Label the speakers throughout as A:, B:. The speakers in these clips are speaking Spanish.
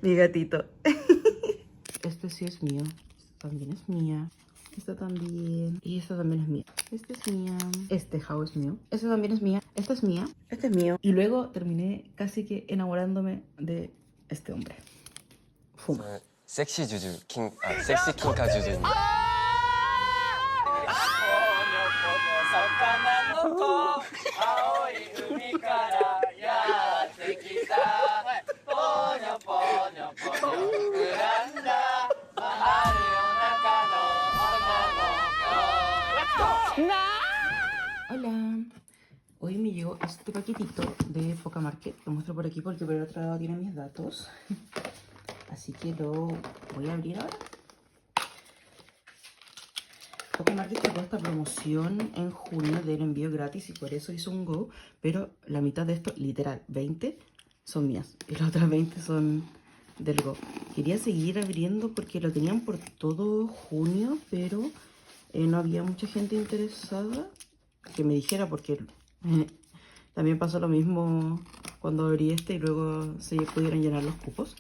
A: Mi gatito. Este sí es mío. Esta también es mía. Esta también. Y esta también es mía. Esta es mía. Este How es mío. Esta también es mía. Esta es mía. Este es mío. Y luego terminé casi que enamorándome de este hombre. Fuma.
B: 섹시 주주 킹, 섹시 킹카 주주입니다.
A: Hola. Hoy me llegó este paquetito de Poca Market. Lo muestro por aquí porque por el otro lado tiene mis datos. Así que lo voy a abrir ahora. Poca Market sacó esta promoción en junio del envío gratis y por eso hizo un go. Pero la mitad de esto, literal, 20 son mías. Y las otras 20 son del go. Quería seguir abriendo porque lo tenían por todo junio, pero no había mucha gente interesada que me dijera porque también pasó lo mismo cuando abrí este y luego se pudieron llenar los cupos.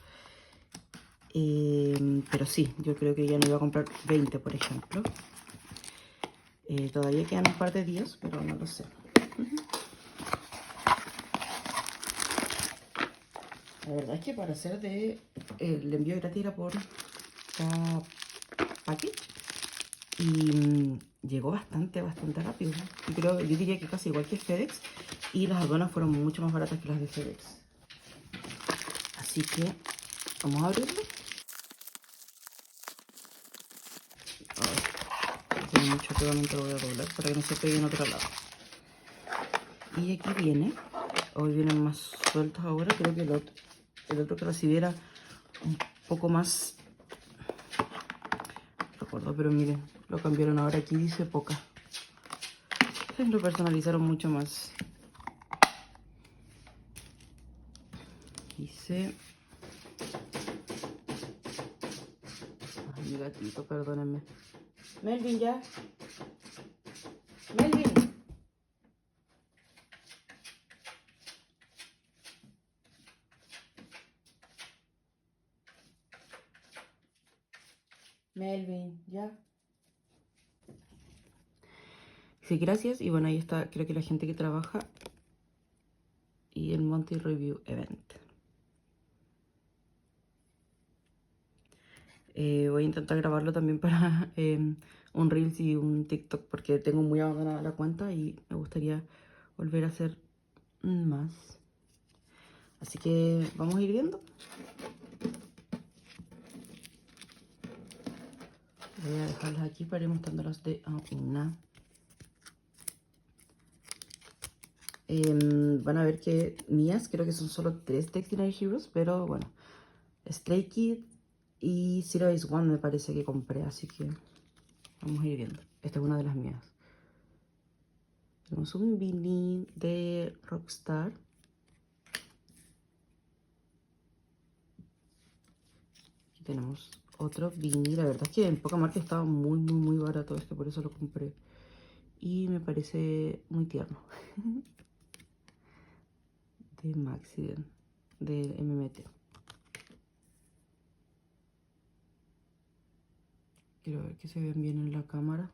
A: Pero sí, yo creo que ya no iba a comprar 20, por ejemplo. Todavía quedan un par de días, pero no lo sé. La verdad es que para hacer el envío gratis era por cada paquete. Y llegó bastante rápido. Yo diría que casi igual que FedEx. Y las aduanas fueron mucho más baratas que las de FedEx. Así que vamos a abrirlo. Tiene mucho pegamento, lo voy a doblar para que no se pegue en otro lado. Y aquí viene. Hoy vienen más sueltos ahora. Creo que el otro que recibí era un poco más... No recuerdo, pero miren, lo cambiaron ahora. Aquí dice Poca. Lo personalizaron mucho más. Dice... Ay, mi gatito, perdónenme. Melvin, ya. Melvin. Melvin, ya. Sí, gracias. Y bueno, ahí está, creo que la gente que trabaja. Y el Monty Review Event. Voy a intentar grabarlo también para un Reels y un TikTok porque tengo muy abandonada la cuenta y me gustaría volver a hacer más. Así que vamos a ir viendo. Voy a dejarlas aquí para ir mostrándolas de a una. Van a ver que mías, creo que son solo 3 de Dictionary Heroes, pero bueno, Stray Kids y Zero Days One me parece que compré, así que vamos a ir viendo. Esta es una de las mías. Tenemos un beanie de Rockstar. Aquí tenemos otro beanie. La verdad es que en Poca Market estaba muy barato este, por eso lo compré. Y me parece muy tierno. De Maxiden, de MMT. Quiero ver que se vean bien en la cámara.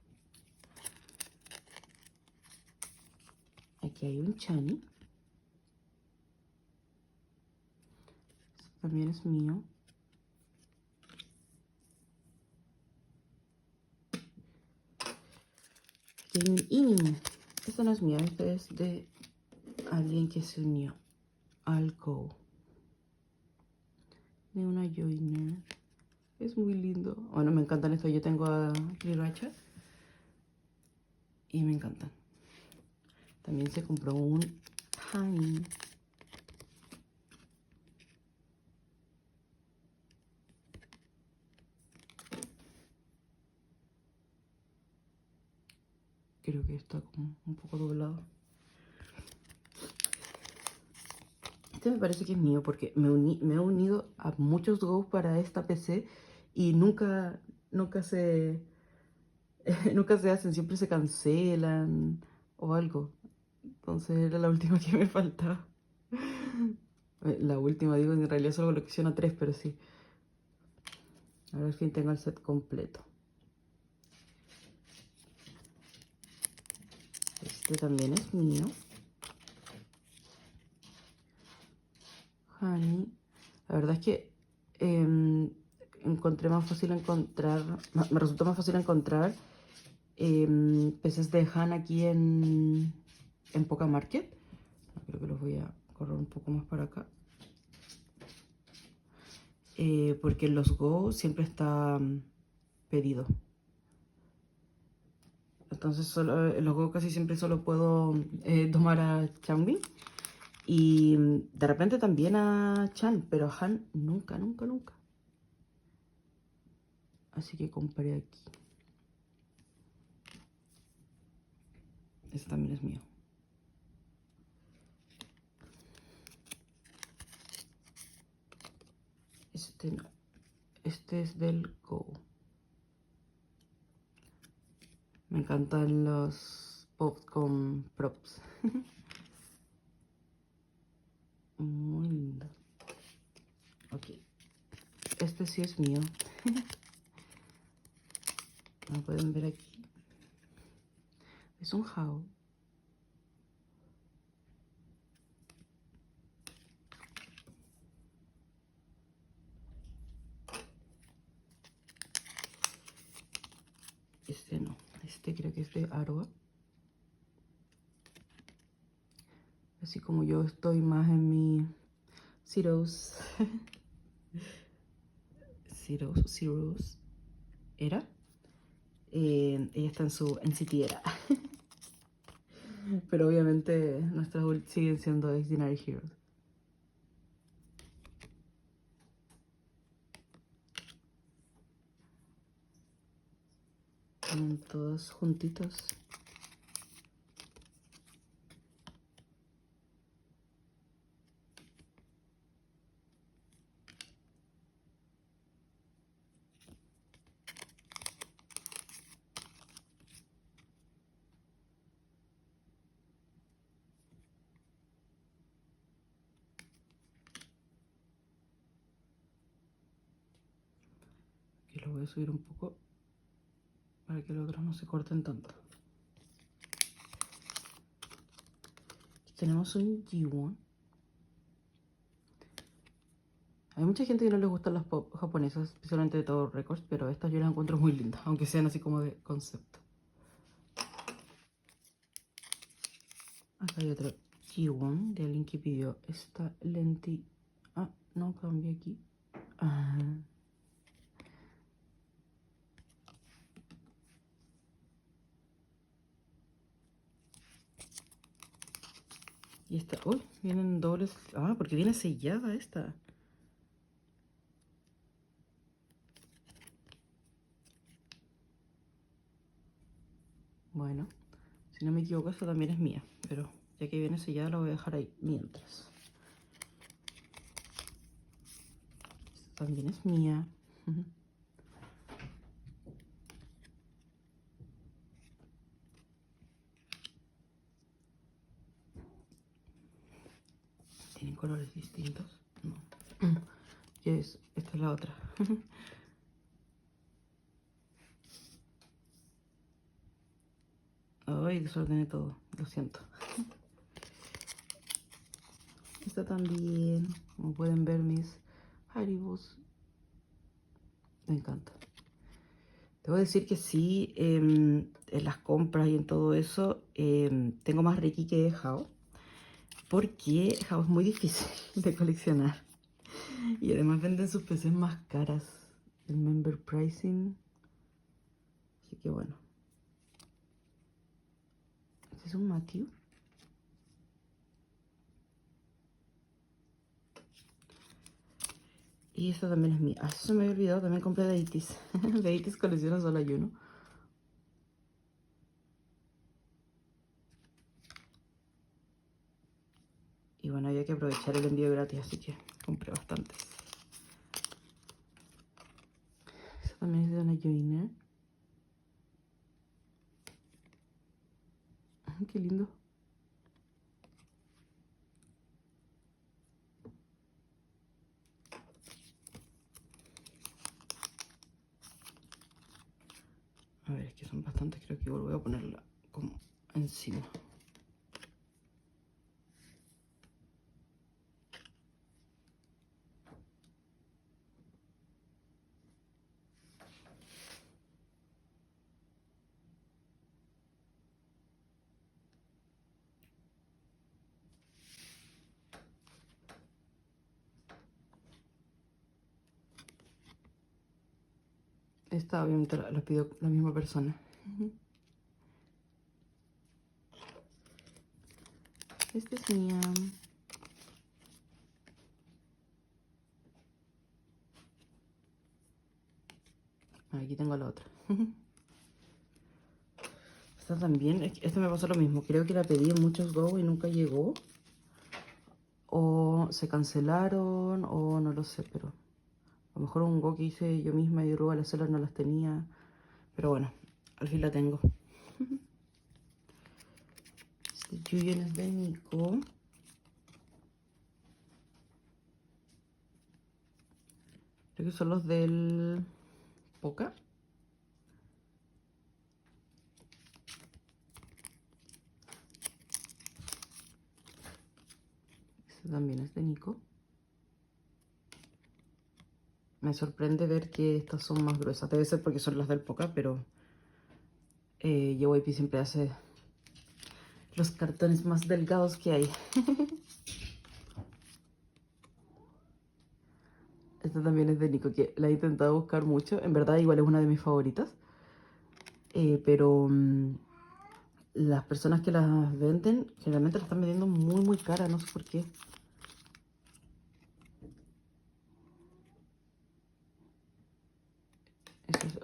A: Aquí hay un Chani. Este también es mío. Aquí hay un Ini. Esta no es mía, esta es de alguien que se unió al Go. De una Joiner. Es muy lindo. Bueno, me encantan estos. Yo tengo a Sriracha. Y me encantan. También se compró un Honey. Creo que está como un poco doblado. Este me parece que es mío porque me he unido a muchos Go para esta PC y nunca se nunca se hacen, siempre se cancelan o algo. Entonces era la última que me faltaba. La última, digo, en realidad solo colecciono 3, pero sí. Ahora al fin tengo el set completo. Este también es mío. Honey. La verdad es que encontré más fácil encontrar, me resultó más fácil encontrar peces de Han aquí en Poca Market. Creo que los voy a correr un poco más para acá. Porque en los Go siempre está pedido. Entonces solo, en los Go casi siempre solo puedo tomar a Changbin. Y de repente también a Chan, pero a Han nunca, nunca, nunca. Así que compré aquí. Este también es mío. Este no. Este es del Go. Me encantan los pops con props. Muy lindo. Ok. Este sí es mío. Como pueden ver aquí. Es un Hao. Este no. Este creo que es de Aroa. Así como yo estoy más en mi Zeros. Zeros. Era. Ella está en City Era. Pero obviamente nuestras ult siguen siendo Extraordinary Heroes. Están todos juntitos. Aquí lo voy a subir un poco para que los otros no se corten tanto. Aquí tenemos un G1. Hay mucha gente que no les gustan las pop japonesas, especialmente de Tower Records, pero estas yo las encuentro muy lindas, aunque sean así como de concepto. Acá hay otro G1 de alguien que pidió esta lenti. Ah, no, cambié aquí. Ah. Y esta, uy, vienen dobles. Ah, porque viene sellada esta. Bueno, si no me equivoco, esta también es mía, pero ya que viene sellada la voy a dejar ahí mientras. Esta también es mía. ¿Tienen colores distintos? No. ¿Qué es? Esta es la otra. Ay, desordené todo, lo siento. Esta también, como pueden ver, mis Haribos. Me encanta. Debo decir que sí, en las compras y en todo eso, tengo más Reiki que Hao. Porque Hao es muy difícil de coleccionar. Y además venden sus PCs más caras. El member pricing. Así que bueno. Este es un Matthew. Y esta también es mía. Ah, eso se me había olvidado. También compré de Itis. De Itis colecciono solo hay uno. Y bueno, había que aprovechar el envío gratis. Así que compré bastantes. Esta también es de una Joiner. Qué lindo. bastante. Creo que igual voy a ponerla como encima. Esta obviamente la pidió la misma persona. Esta es mía. Aquí tengo la otra. Esta también, esta me pasó lo mismo. Creo que la pedí en muchos Go y nunca llegó. O se cancelaron, o no lo sé, pero a lo mejor un Go que hice yo misma y luego las celas no las tenía. Pero bueno, al fin la tengo. Este Yuyen es de Nico. Creo que son los del Poca. Este también es de Nico. Me sorprende ver que estas son más gruesas. Debe ser porque son las del Poca, pero JYP siempre hace los cartones más delgados que hay. Esta también es de Nico, que la he intentado buscar mucho. En verdad igual es una de mis favoritas. Pero las personas que las venden generalmente las están vendiendo muy cara. No sé por qué.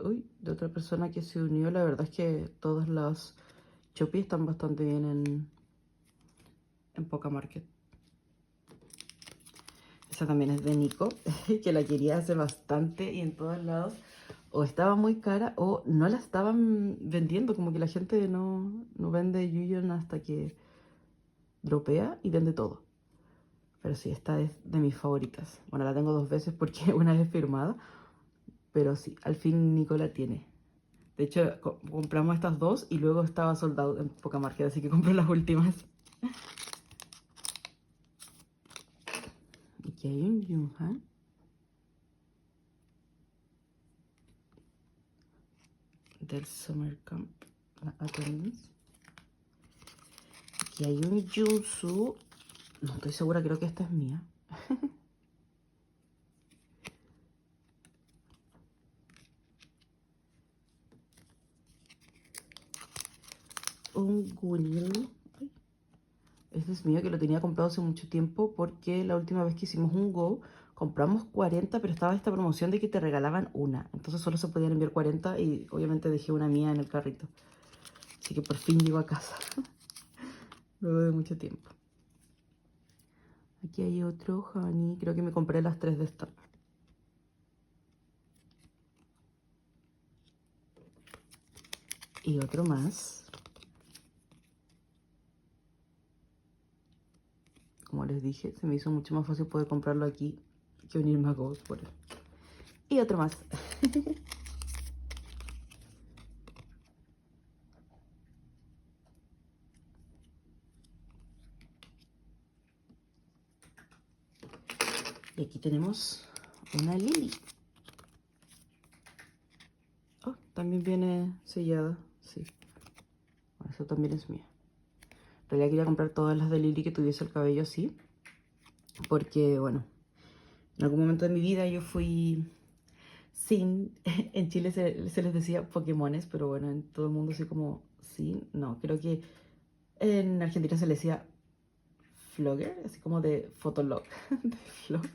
A: Uy, de otra persona que se unió. La verdad es que todas las Shopee están bastante bien en Poca Market. Esa también es de Nico, que la quería hace bastante y en todos lados o estaba muy cara o no la estaban vendiendo. Como que la gente no vende Yuyon hasta que dropea y vende todo. Pero sí, esta es de mis favoritas. Bueno, la tengo 2 veces porque una vez firmada. Pero sí, al fin Nico la tiene. De hecho, compramos estas 2 y luego estaba soldado en Poca Market, así que compré las últimas. Aquí hay un Yunhan. Del Summer Camp Attendance. Aquí hay un Junsu. No estoy segura, creo que esta es mía. Un Gunil. Este es mío, que lo tenía comprado hace mucho tiempo porque la última vez que hicimos un Go compramos 40, pero estaba esta promoción de que te regalaban una. Entonces solo se podían enviar 40 y obviamente dejé una mía en el carrito. Así que por fin llego a casa. Luego de mucho tiempo. Aquí hay otro Honey. Creo que me compré las 3 de esta. Y otro más. Como les dije, se me hizo mucho más fácil poder comprarlo aquí que unirme a Go por él. Y otro más. Y aquí tenemos una Lily. Oh, también viene sellada, sí. Bueno, eso también es mía. En realidad quería comprar todas las de Lily que tuviese el cabello así. Porque, bueno, en algún momento de mi vida yo fui sin... En Chile se les decía Pokémones, pero bueno, en todo el mundo así como sin. No, creo que en Argentina se le decía Flogger, así como de Fotolog. De Flog.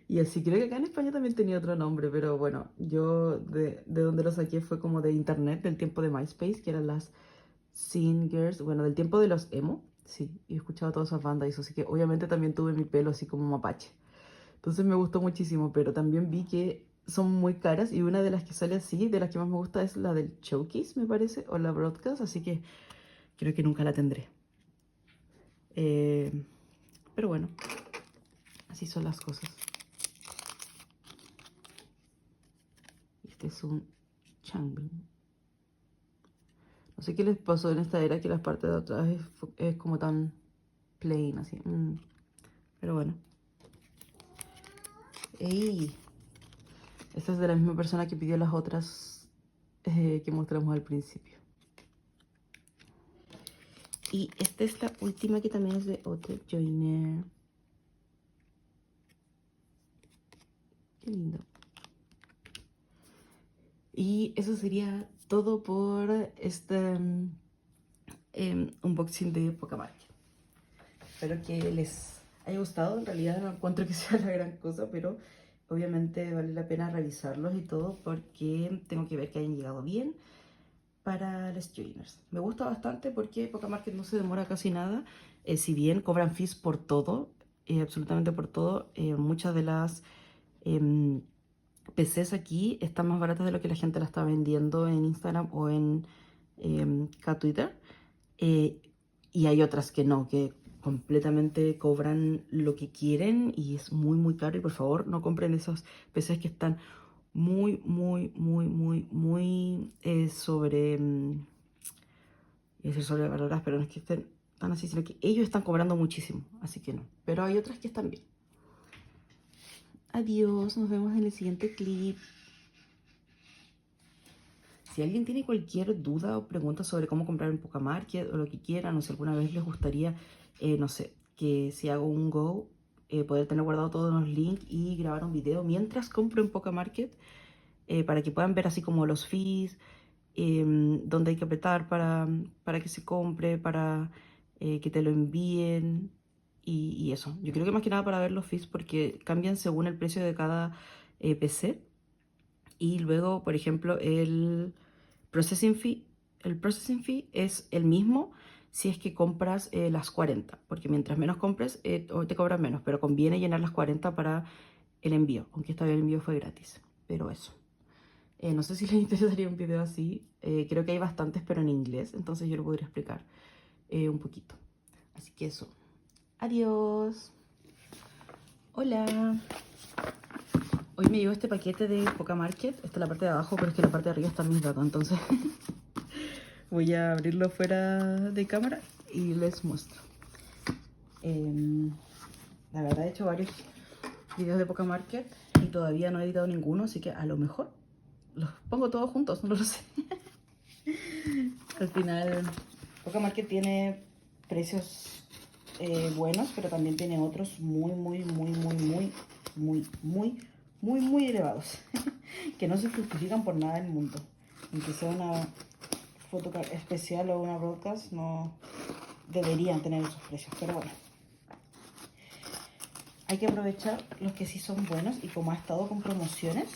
A: Y así creo que acá en España también tenía otro nombre, pero bueno, yo de donde lo saqué fue como de internet, del tiempo de MySpace, que eran las singers, bueno, del tiempo de los emo, sí, y escuchaba todas esas bandas y eso, así que obviamente también tuve mi pelo así como mapache. Entonces me gustó muchísimo, pero también vi que son muy caras y una de las que sale así, de las que más me gusta es la del Showcase, me parece, o la Broadcast, así que creo que nunca la tendré. Eh, pero bueno, así son las cosas. Este es un Changbin. No sé qué les pasó en esta era que las partes de atrás es como tan plain, así. Pero bueno. ¡Ey! Esta es de la misma persona que pidió las otras que mostramos al principio. Y esta es la última que también es de Otto Joiner. Qué lindo. Y eso sería todo por este unboxing de Pocamarket. Espero que les haya gustado. En realidad no encuentro que sea la gran cosa, pero obviamente vale la pena revisarlos y todo porque tengo que ver que hayan llegado bien para los joiners. Me gusta bastante porque Pocamarket no se demora casi nada. Si bien cobran fees por todo, absolutamente por todo, muchas de las PCs aquí están más baratas de lo que la gente la está vendiendo en Instagram o en Twitter. Y hay otras que no, que completamente cobran lo que quieren y es muy, muy caro. Y por favor, no compren esos PCs que están muy, muy, muy, muy, muy sobrevaloradas, pero no es que estén tan así, sino que ellos están cobrando muchísimo, así que no. Pero hay otras que están bien. Adiós, nos vemos en el siguiente clip. Si alguien tiene cualquier duda o pregunta sobre cómo comprar en Pocamarket o lo que quieran, o si alguna vez les gustaría, no sé, que si hago un Go, poder tener guardado todos los links y grabar un video mientras compro en Pocamarket, para que puedan ver así como los fees, dónde hay que apretar para que se compre, para que te lo envíen y eso. Yo creo que más que nada para ver los fees porque cambian según el precio de cada PC. Y luego, por ejemplo, processing fee, el processing fee es el mismo si es que compras las 40, porque mientras menos compres, te cobran menos, pero conviene llenar las 40 para el envío, aunque esta vez el envío fue gratis, pero eso. No sé si les interesaría un video así, creo que hay bastantes, pero en inglés, entonces yo lo podría explicar un poquito. Así que eso. Adiós. Hola. Hoy me llegó este paquete de Pocamarket. Esta es la parte de abajo, pero es que la parte de arriba están mis datos. Entonces voy a abrirlo fuera de cámara y les muestro. La verdad he hecho varios videos de Pocamarket y todavía no he editado ninguno, así que a lo mejor los pongo todos juntos, no lo sé. Al final Pocamarket tiene precios buenos, pero también tiene otros muy elevados que no se justifican por nada del mundo. Aunque sea una photocard especial o una broadcast, no deberían tener esos precios, pero bueno, hay que aprovechar los que sí son buenos. Y como ha estado con promociones,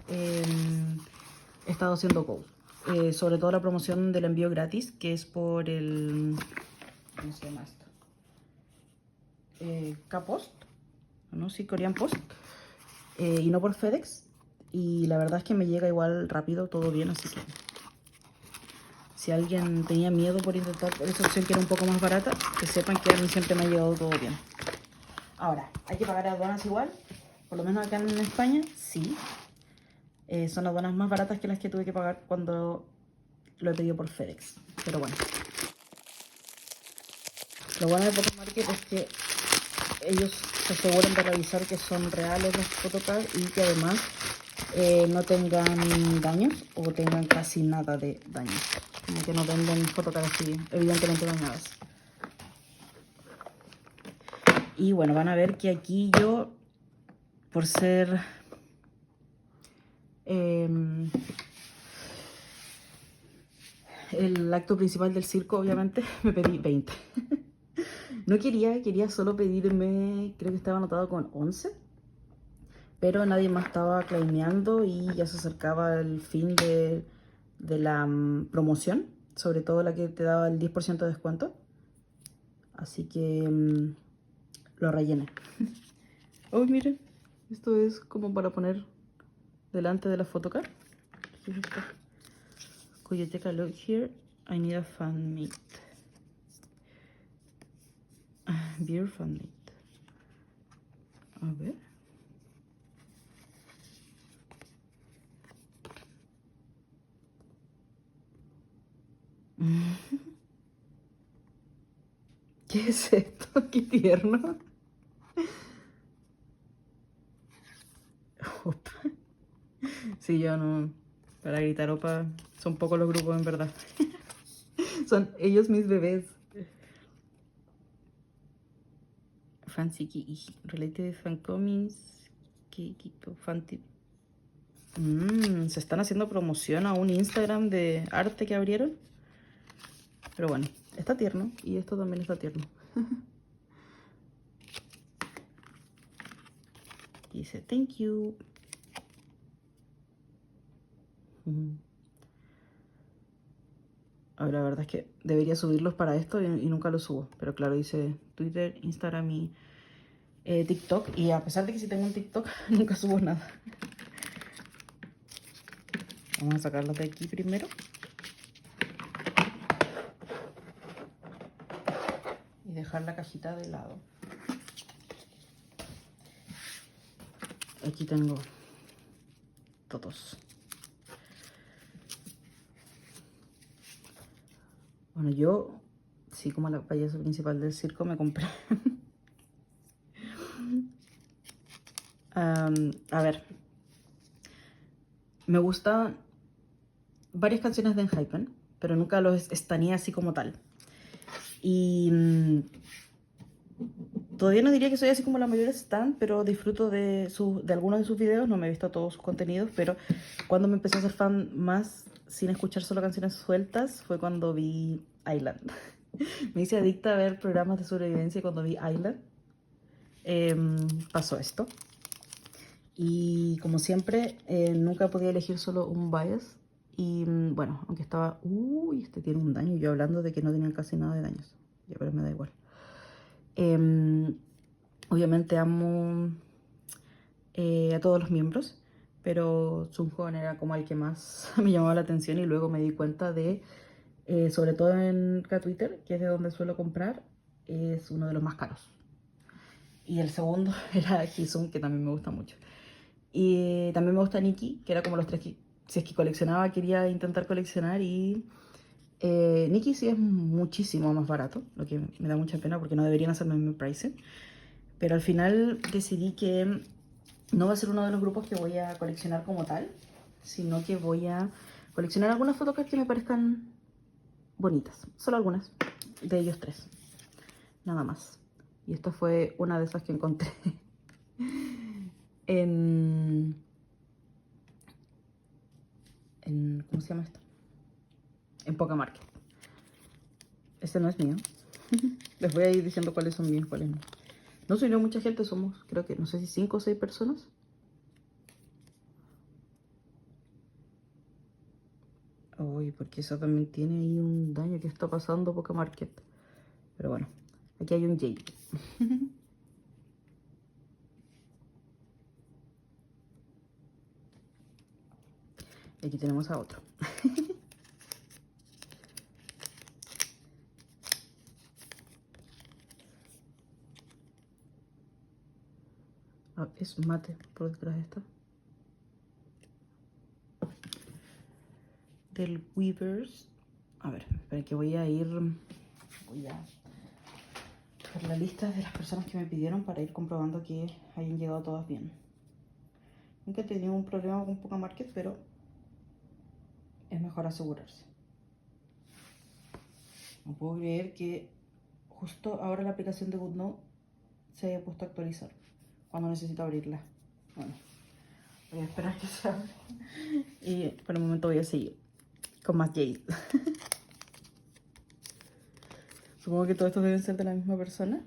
A: he estado haciendo go. Sobre todo la promoción del envío gratis, que es por el, ¿cómo se llama esto? K-Post, ¿no? Sí, Korean Post, y no por FedEx. Y la verdad es que me llega igual rápido, todo bien, así que si alguien tenía miedo por intentar por esa opción que era un poco más barata, que sepan que a mí siempre me ha llegado todo bien. Ahora, ¿hay que pagar aduanas igual? Por lo menos acá en España, sí. Son aduanas más baratas que las que tuve que pagar cuando lo he pedido por FedEx. Pero bueno. Lo bueno de Pocamarket es que ellos se aseguran de revisar que son reales los photocards y que además no tengan daños o tengan casi nada de daños. Como que no venden photocards así, evidentemente dañadas. Y bueno, van a ver que aquí yo, por ser el acto principal del circo, obviamente, me pedí 20. No quería solo pedirme, creo que estaba anotado con 11, pero nadie más estaba claimeando y ya se acercaba el fin de la promoción, sobre todo la que te daba el 10% de descuento. Así que lo rellené. Oh, miren, esto es como para poner delante de la photocard. ¿Qué es esto? Could you take a look here? I need a fan mate. Beer fan mate. A ver. ¿Qué es esto? Qué tierno. Opa. Sí, yo no. Para gritar opa, son pocos los grupos en verdad. Son ellos mis bebés. Fancy Kiki. Related fan comics. Kiki, fan tip. Se están haciendo promoción a un Instagram de arte que abrieron. Pero bueno, está tierno. Y esto también está tierno. Dice, thank you. A ver, la verdad es que debería subirlos para esto y nunca los subo. Pero claro, dice Twitter, Instagram y TikTok. Y a pesar de que sí tengo un TikTok, nunca subo nada. Vamos a sacarlos de aquí primero. Y dejar la cajita de lado. Aquí tengo todos. Bueno, yo, sí, como la payasa principal del circo, me compré. A ver, me gustan varias canciones de Enhypen, pero nunca los estaneé así como tal. Y todavía no diría que soy así como la mayor stan, pero disfruto de algunos de sus videos. No me he visto todos sus contenidos, pero cuando me empecé a ser fan más sin escuchar solo canciones sueltas fue cuando vi Island. Me hice adicta a ver programas de sobrevivencia cuando vi Island. Pasó esto. Y como siempre, nunca podía elegir solo un bias. Y bueno, aunque estaba... Uy, este tiene un daño. Yo hablando de que no tenían casi nada de daños. Ya, pero me da igual. Obviamente amo a todos los miembros, pero Sunghon era como el que más me llamaba la atención y luego me di cuenta de, sobre todo en Twitter, que es de donde suelo comprar, es uno de los más caros. Y el segundo era Jisung, que también me gusta mucho. Y también me gusta Nikki, que era como los tres que, si es que coleccionaba, quería intentar coleccionar. Y Nikki sí es muchísimo más barato, lo que me da mucha pena porque no deberían hacerme el mismo pricing. Pero al final decidí que no va a ser uno de los grupos que voy a coleccionar como tal, sino que voy a coleccionar algunas fotocards que me parezcan bonitas. Solo algunas, de ellos tres, nada más. Y esta fue una de esas que encontré en ¿cómo se llama esto? En Poca Market. Este no es mío. Les voy a ir diciendo cuáles son míos, cuáles no. No soy yo, mucha gente, somos, creo que, no sé si 5 o 6 personas. Uy, porque eso también tiene ahí un daño que está pasando Poca Market. Pero bueno, aquí hay un Jade. Y aquí tenemos a otro. Ah, es mate por detrás de esta. Del Weavers. A ver, espera que voy a ver la lista de las personas que me pidieron para ir comprobando que hayan llegado todas bien. Nunca he tenido un problema con Poca Market, pero es mejor asegurarse. No puedo creer que justo ahora la aplicación de GoodNote se haya puesto a actualizar cuando necesito abrirla. Bueno, voy a esperar que se abra. Y por el momento voy a seguir con más Jade. Supongo que todos estos deben ser de la misma persona.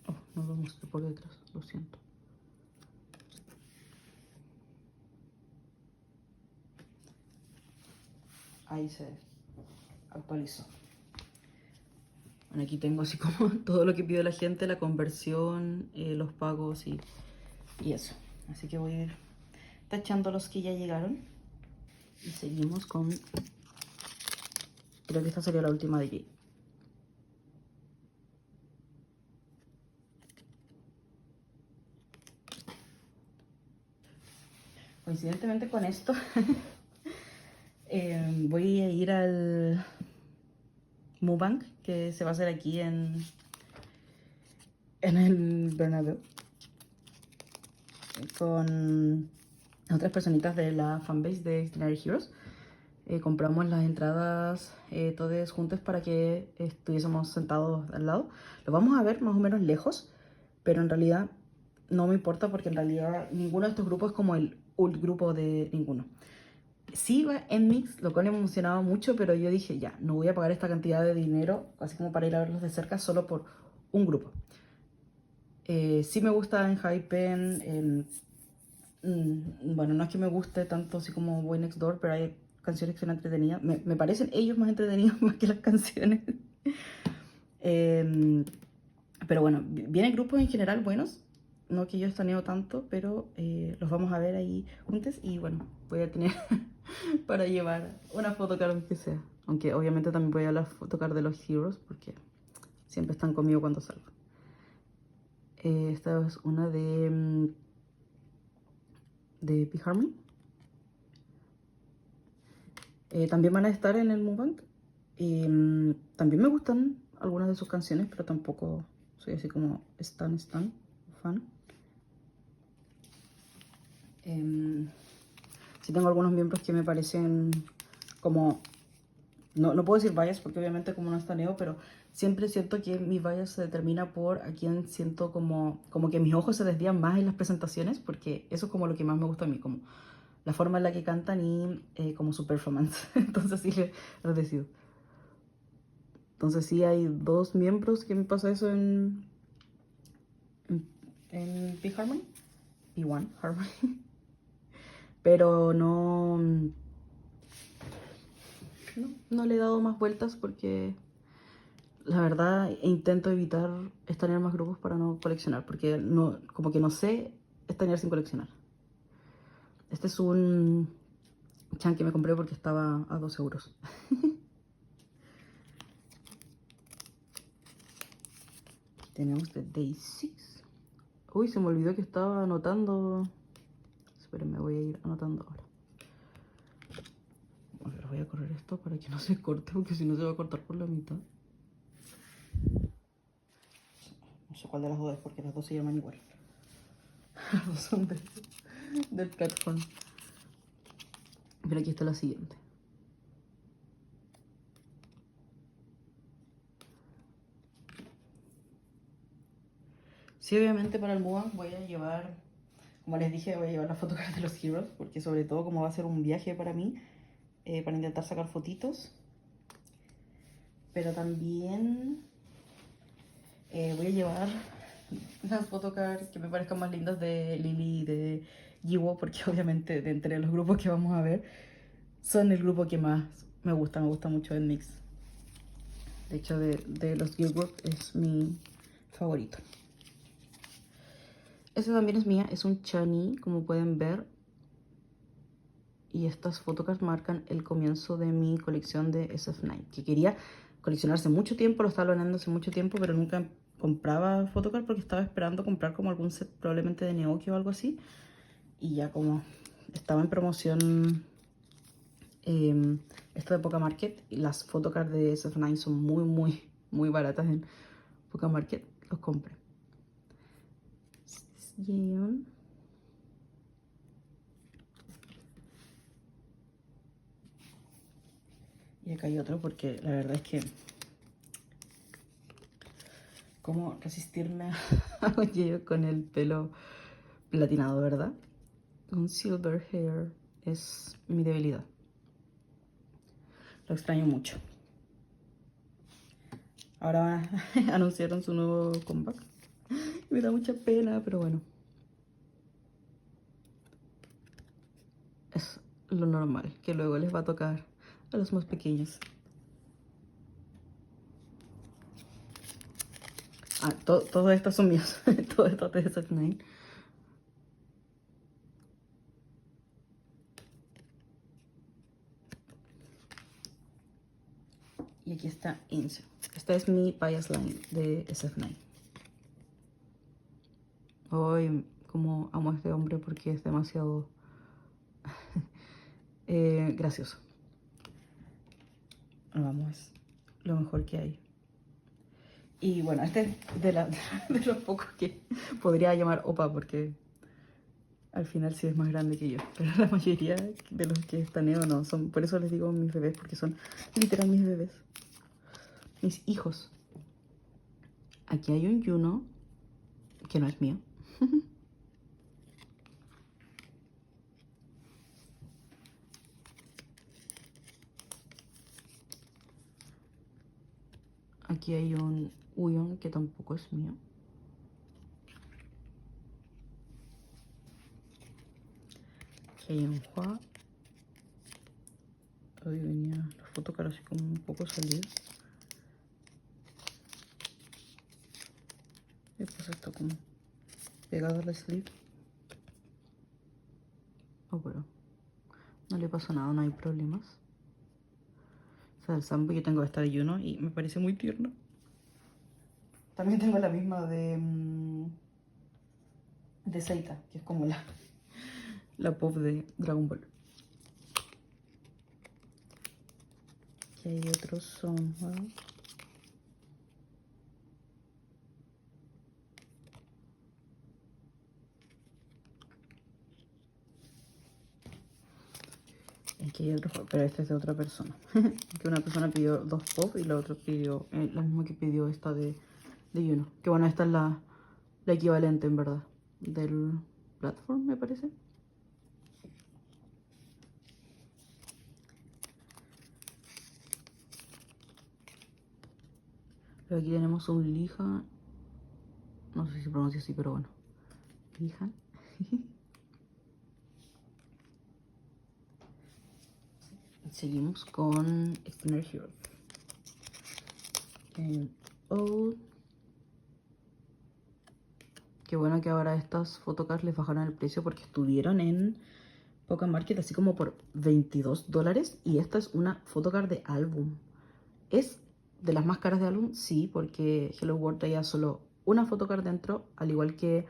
A: Oh, no lo mostré por detrás, lo siento. Ahí se actualizó. Bueno, aquí tengo así como todo lo que pidió la gente, la conversión, los pagos y eso. Así que voy a ir tachando los que ya llegaron. Y seguimos con... Creo que esta sería la última de Jade. coincidentemente con esto, voy a ir al Mukbang que se va a hacer aquí en el Bernabéu con otras personitas de la fanbase de Extraordinary Heroes. Compramos las entradas todos juntos para que estuviésemos sentados al lado. Lo vamos a ver más o menos lejos, pero en realidad no me importa porque en realidad ninguno de estos grupos es como el ult grupo de ninguno. Sí va en mix, lo cual me emocionaba mucho, pero yo dije ya, no voy a pagar esta cantidad de dinero, así como para ir a verlos de cerca, solo por un grupo. Sí me gusta en Hypen, bueno, no es que me guste tanto así como Boy Next Door, pero hay canciones que son entretenidas. Me parecen ellos más entretenidos más que las canciones. Pero bueno, vienen grupos en general buenos. No que yo estaneo tanto, pero los vamos a ver ahí juntos. Y bueno, voy a tener para llevar una photocard aunque sea. Aunque obviamente también voy a la photocard de los Heroes porque siempre están conmigo cuando salgo. Esta es una de P-Harmony. También van a estar en el Mukbang. También me gustan algunas de sus canciones, pero tampoco soy así como fan. Sí tengo algunos miembros que me parecen como... No puedo decir bias porque obviamente como no estaneo, pero siempre siento que mi bias se determina por a quien siento como que mis ojos se desvían más en las presentaciones, porque eso es como lo que más me gusta a mí, como la forma en la que cantan y como su performance. Entonces sí lo decido. Entonces sí hay dos miembros que me pasa eso en Big Harmony y One Harmony. Pero no le he dado más vueltas porque la verdad intento evitar estanear más grupos para no coleccionar, porque no, como que no sé estanear sin coleccionar. Este es un chan que me compré porque estaba a 2 euros. Tenemos de Day 6. Uy, se me olvidó que estaba anotando. Espérenme, voy a ir anotando ahora. A ver, voy a correr esto para que no se corte, porque si no se va a cortar por la mitad. No sé cuál de las dos es, porque las dos se llaman igual. Las dos son del platform. Pero aquí está la siguiente. Sí, obviamente para el Mukbang voy a llevar, como les dije, voy a llevar las fotografías de los Heroes, porque sobre todo como va a ser un viaje para mí, para intentar sacar fotitos. Pero también voy a llevar unas photocards que me parezcan más lindas de Lily y de Jiwo, porque obviamente de entre los grupos que vamos a ver, son el grupo que más me gusta mucho el mix. De hecho, de los girl group es mi favorito. Esta también es mía, es un Chani, como pueden ver. Y estas photocards marcan el comienzo de mi colección de SF9, que quería coleccionar hace mucho tiempo, lo estaba planeando hace mucho tiempo, pero nunca compraba photocards porque estaba esperando comprar como algún set probablemente de Neoki o algo así. Y ya como estaba en promoción esto de Poca Market, y las photocards de SF9 son muy baratas en Poca Market, los compré. Yeon. Y acá hay otro porque la verdad es que cómo resistirme a un Yeon con el pelo platinado, ¿verdad? Un silver hair es mi debilidad. Lo extraño mucho. Ahora anunciaron su nuevo comeback. Me da mucha pena, pero bueno. Es lo normal, que luego les va a tocar a los más pequeños. Ah, todos estos son míos. Todos estos de SF9. Y aquí está Ince. Esta es mi bias line de SF9. Hoy como amo a este hombre porque es demasiado gracioso. Vamos, es lo mejor que hay. Y bueno, este es de los pocos que podría llamar opa porque al final sí es más grande que yo. Pero la mayoría de los que estaneo no son. Por eso les digo mis bebés, porque son literal mis bebés. Mis hijos. Aquí hay un Juno que no es mío. Aquí hay un Uyon que tampoco es mío. Aquí hay un Hua. Hoy venía la foto cara así como un poco salida. Y pues está como pegado al sleeve. Oh, pero no le pasó nada, no hay problemas. O sea, el Sambo yo tengo esta de Juno y me parece muy tierno. También tengo la misma de Seita, que es como la pop de Dragon Ball. Aquí hay otros Songhua. Aquí hay otro, pero este es de otra persona. Que una persona pidió 2 pop y la otra pidió la misma que pidió esta de Juno. Que bueno, esta es la equivalente en verdad del platform, me parece. Pero aquí tenemos un Lija. No sé si se pronuncia así, pero bueno. Lija. Seguimos con Spinner Hero. Qué bueno que ahora estas photocards les bajaron el precio porque estuvieron en Poca Market así como por $22. Y esta es una photocard de álbum. ¿Es de las más caras de álbum? Sí, porque Hello World traía solo una photocard dentro, al igual que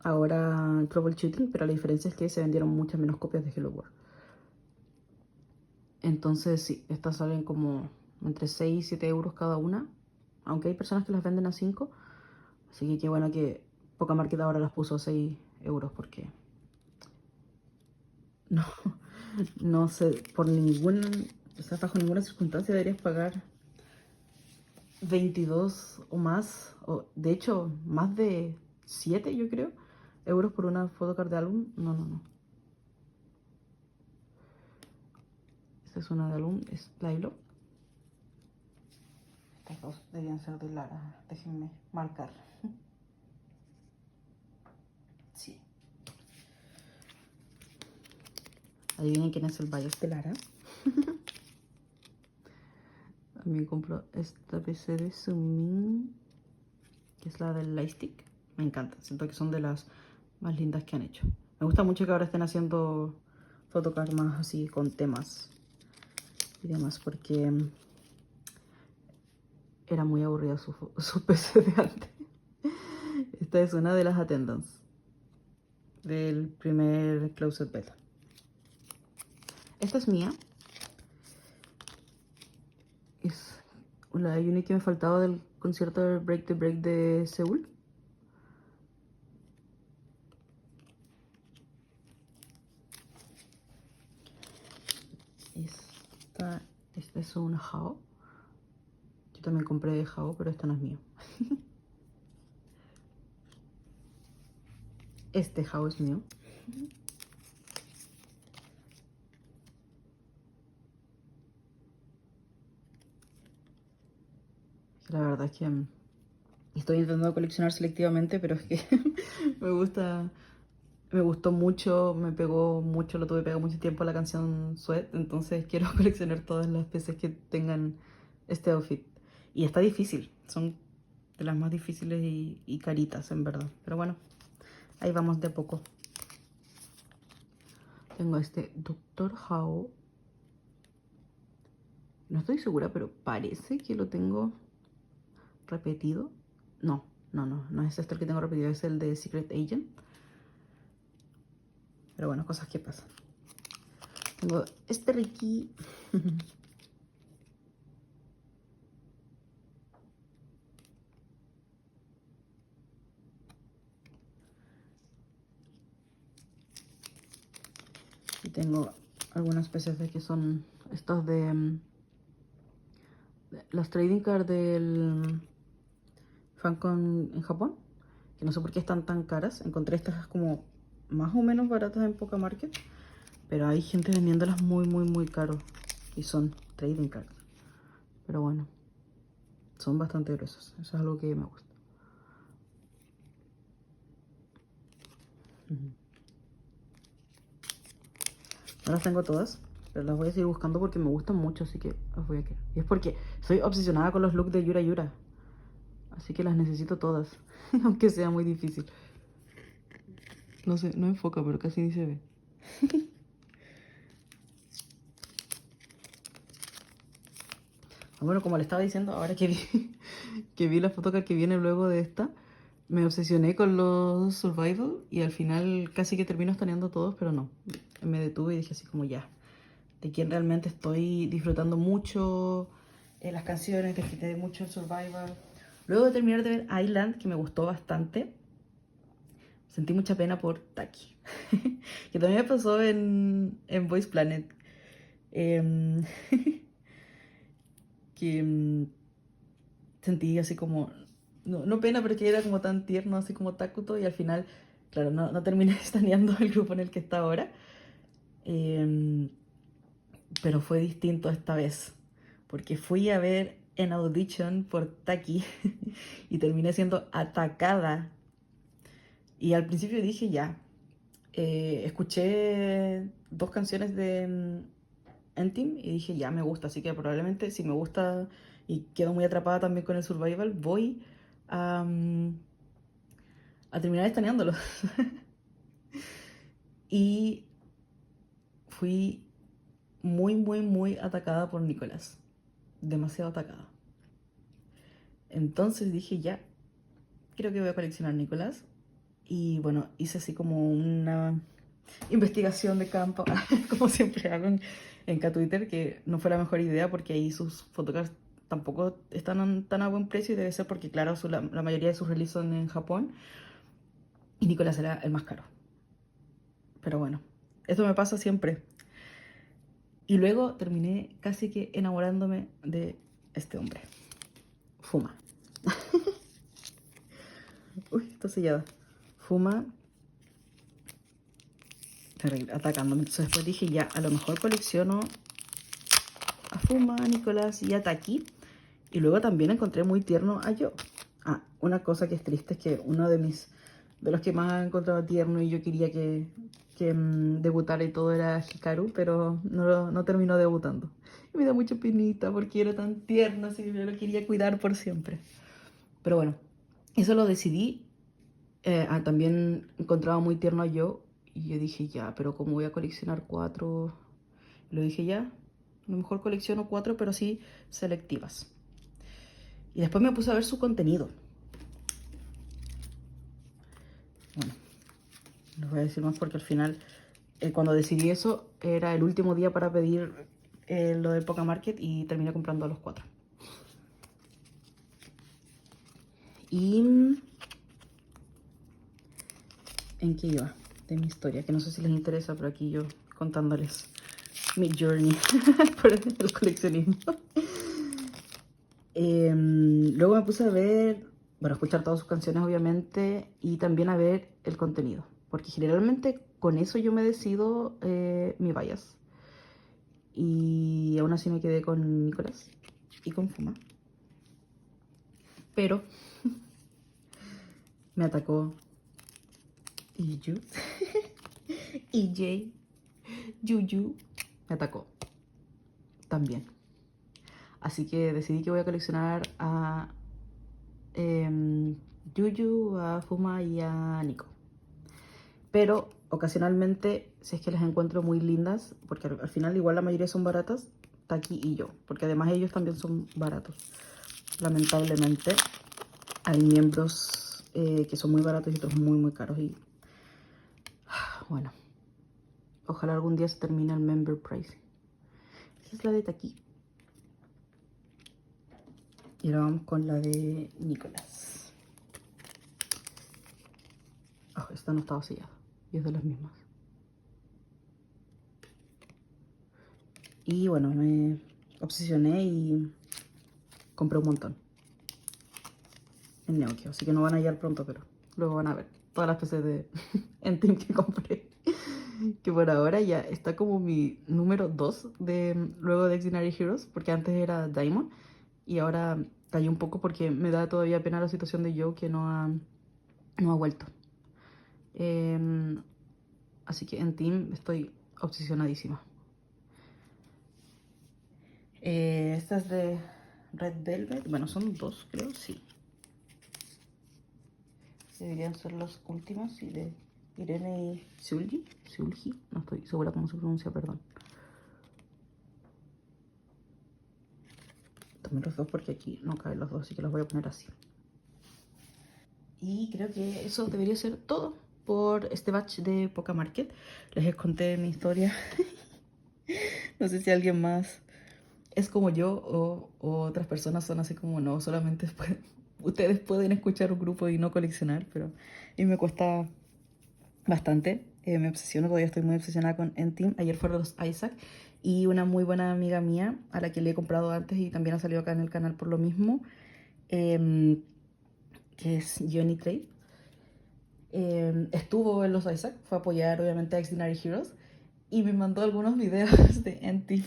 A: ahora Troubleshooting, pero la diferencia es que se vendieron muchas menos copias de Hello World. Entonces sí, estas salen como entre 6 y 7 euros cada una, aunque hay personas que las venden a 5. Así que qué bueno que Poca Market ahora las puso a 6 euros porque no, no sé, por ninguna, o sea, bajo ninguna circunstancia deberías pagar 22 o más, o de hecho más de 7 yo creo, euros por una photocard de álbum. No, no, no. Esta es una de álbum, es Lilo. Estas dos deberían ser de Lara, déjenme marcar. Sí. Adivinen quién es el bias de Lara. También compro esta PC de Sumin, que es la del Lightstick. Me encanta, siento que son de las más lindas que han hecho. Me gusta mucho que ahora estén haciendo photocards más así con temas y demás, porque era muy aburrida su PC de antes. Esta es una de las attendance del primer Closet Beta. Esta es mía. Es la unit que me faltaba del concierto de Break the Break de Seúl. Esta es una Hao. Yo también compré de Hao, pero esta no es mío. Este Hao es mío. La verdad es que estoy intentando coleccionar selectivamente, pero es que me gustó mucho, me pegó mucho, lo tuve pegado mucho tiempo la canción Sweat, entonces quiero coleccionar todas las piezas que tengan este outfit. Y está difícil, son de las más difíciles y caritas en verdad, pero bueno, ahí vamos de a poco. Tengo este Dr. Hao. No estoy segura, pero parece que lo tengo repetido. No es este el que tengo repetido, es el de Secret Agent. Pero bueno, cosas que pasan. Tengo este Ricky. Y tengo algunas PCs que son estos de las trading cards del Fancon en Japón, que no sé por qué están tan caras. Encontré estas como más o menos baratas en Poca Market, pero hay gente vendiéndolas muy caro y son trading cards. Pero bueno, son bastante gruesas, eso es algo que me gusta. No las tengo todas, pero las voy a seguir buscando porque me gustan mucho, así que las voy a querer. Y es porque soy obsesionada con los looks de Yura Yura, así que las necesito todas, aunque sea muy difícil. No sé, no enfoca, pero casi ni se ve. Bueno, como le estaba diciendo, ahora que vi la photocard que viene luego de esta, me obsesioné con los survival y al final casi que termino estaneando todos, pero no. Me detuve y dije así como ya, de quién realmente estoy disfrutando mucho las canciones, disfruté mucho el survival. Luego de terminar de ver Island, que me gustó bastante, sentí mucha pena por Taki, que también me pasó en Voice Planet. Em, que sentí así como, no pena, pero que era como tan tierno, así como Takuto, y al final, claro, no terminé estaneando el grupo en el que está ahora. Pero fue distinto esta vez, porque fui a ver en Audition por Taki y terminé siendo atacada. Y al principio dije ya, escuché 2 canciones de N-Team y dije ya me gusta, así que probablemente si me gusta y quedo muy atrapada también con el Survival, voy a terminar estaneándolo. Y fui muy atacada por Nicolás. Demasiado atacada. Entonces dije ya, creo que voy a coleccionar Nicolás. Y bueno, hice así como una investigación de campo, como siempre hago en K-Twitter, que no fue la mejor idea porque ahí sus photocards tampoco están tan a buen precio y debe ser porque, claro, la mayoría de sus releases son en Japón y Nicolás era el más caro. Pero bueno, esto me pasa siempre. Y luego terminé casi que enamorándome de este hombre, Fuma. Uy, está sellada. Fuma. Terrible, atacándome. Entonces después dije ya, a lo mejor colecciono a Fuma, a Nicolás y a Taki. Y luego también encontré muy tierno a Yo. Ah, una cosa que es triste es que uno de los que más encontraba tierno y yo quería que debutara y todo era Hikaru, pero no terminó debutando. Y me da mucha penita porque era tan tierno, así que yo lo quería cuidar por siempre. Pero bueno, eso lo decidí. También encontraba muy tierno a Yo y yo dije ya, pero como voy a coleccionar 4, lo dije ya, a lo mejor colecciono 4, pero sí selectivas. Y después me puse a ver su contenido. Bueno, no voy a decir más porque al final, cuando decidí eso, era el último día para pedir lo del Poca Market y terminé comprando a los 4. Y ¿en qué iba? De mi historia, que no sé si les interesa, pero aquí yo contándoles mi journey por el coleccionismo. Luego me puse a ver, bueno, a escuchar todas sus canciones obviamente y también a ver el contenido, porque generalmente con eso yo me decido mi bias. Y aún así me quedé con Nicolás y con Fuma. Pero me atacó Iju, EJ, Juju, me atacó también. Así que decidí que voy a coleccionar a Juju, a Fuma y a Nico. Pero ocasionalmente, si es que las encuentro muy lindas, porque al final igual la mayoría son baratas, Taki y yo, porque además ellos también son baratos. Lamentablemente hay miembros que son muy baratos y otros muy caros y bueno, Ojalá algún día se termine el member price. Esa es la de Taki. Y ahora vamos con la de Nicolás. Oh, esta no estaba sellada. Y es de las mismas. Y bueno, me obsesioné y compré un montón en Neokio. Así que no van a llegar pronto, pero luego van a ver todas las PCs de en Team que compré. Que por ahora ya está como mi número 2 luego de Exinary Heroes, porque antes era Diamond y ahora cayó un poco porque me da todavía pena la situación de Joe que no ha vuelto. Así que en Team estoy obsesionadísima. Esta es de Red Velvet. Bueno, son dos, creo, sí. Deberían ser las últimas, sí, de Irene y Seulgi. No estoy segura cómo se pronuncia, perdón. Tomé los dos porque aquí no caben los dos, así que los voy a poner así. Y creo que eso debería ser todo por este batch de Poca Market. Les conté mi historia. No sé si alguien más es como yo o otras personas son así como no, solamente ustedes pueden escuchar un grupo y no coleccionar, pero a mí me cuesta bastante. Me obsesiono, todavía estoy muy obsesionada con N-Team. Ayer fueron los Isaac y una muy buena amiga mía a la que le he comprado antes y también ha salido acá en el canal por lo mismo, que es Johnny Trade. Estuvo en los Isaac, fue a apoyar obviamente a Extraordinary Heroes y me mandó algunos videos de N-Team.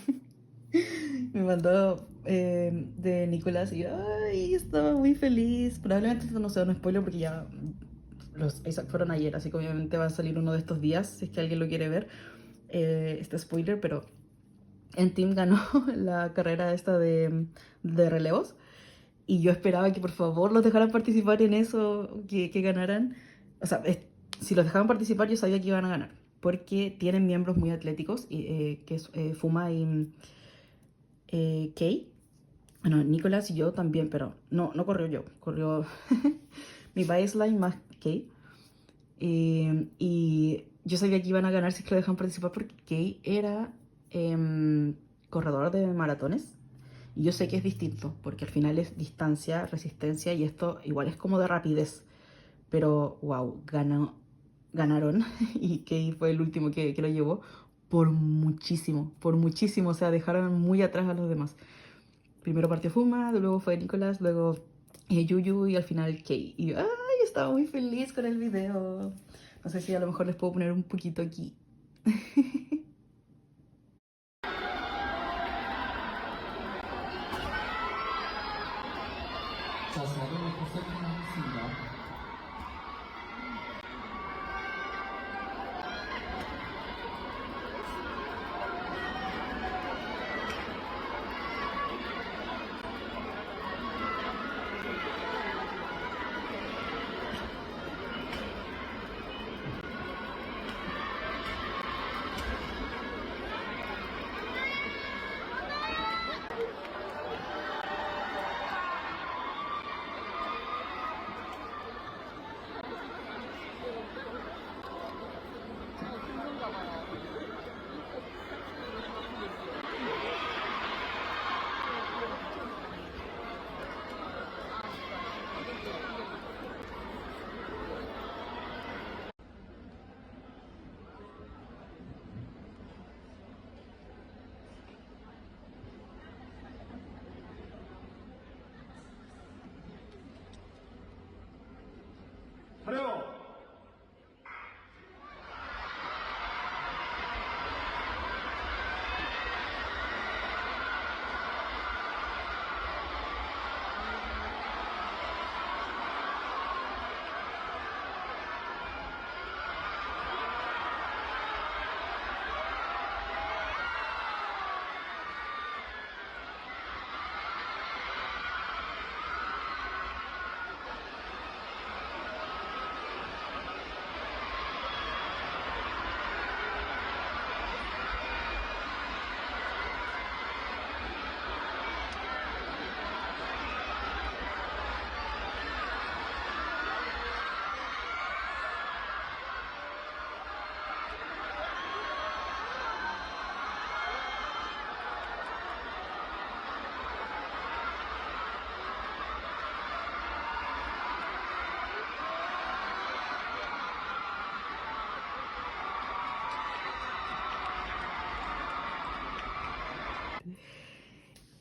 A: Me mandó de Nicolás y yo, ay, estaba muy feliz. Probablemente esto no sea un spoiler porque ya los Isaac fueron ayer, así que obviamente va a salir uno de estos días si es que alguien lo quiere ver, este spoiler, pero N-Team ganó la carrera esta de relevos y yo esperaba que por favor los dejaran participar en eso, que ganaran. O sea, si los dejaban participar yo sabía que iban a ganar porque tienen miembros muy atléticos, que es Fuma y Kay. Bueno, Nicolás y yo también, pero no corrió yo, corrió mi baseline más Kay. Y yo sabía que iban a ganar si es que lo dejan participar porque Kay era corredor de maratones. Y yo sé que es distinto, porque al final es distancia, resistencia y esto igual es como de rapidez. Pero wow, ganaron y Kay fue el último que lo llevó por muchísimo, por muchísimo. O sea, dejaron muy atrás a los demás. Primero partió Fuma, luego fue Nicolás, luego Yuyu y al final Kay. Y ay, estaba muy feliz con el video. No sé si a lo mejor les puedo poner un poquito aquí.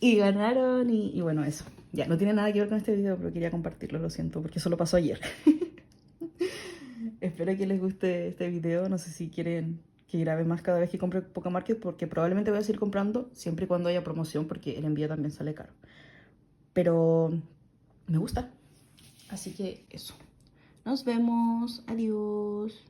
A: Y ganaron y bueno, eso. Ya, no tiene nada que ver con este video, pero quería compartirlo, lo siento, porque solo pasó ayer. Espero que les guste este video. No sé si quieren que grabe más cada vez que compre Pocamarket, porque probablemente voy a seguir comprando siempre y cuando haya promoción, porque el envío también sale caro. Pero me gusta. Así que eso. Nos vemos. Adiós.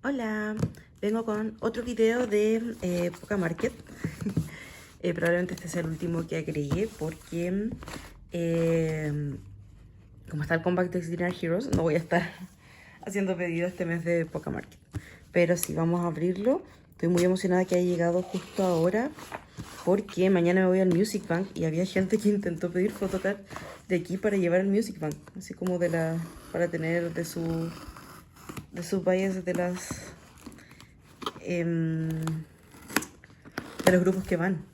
A: Hola, vengo con otro video de Pocamarket. Probablemente este sea el último que agregué porque como está el Compact Dex Dinner Heroes, no voy a estar haciendo pedidos este mes de Pocamarket. Pero sí, vamos a abrirlo. Estoy muy emocionada que haya llegado justo ahora porque mañana me voy al Music Bank y había gente que intentó pedir photocard de aquí para llevar al Music Bank, así como para tener de sus vallas de de los grupos que van.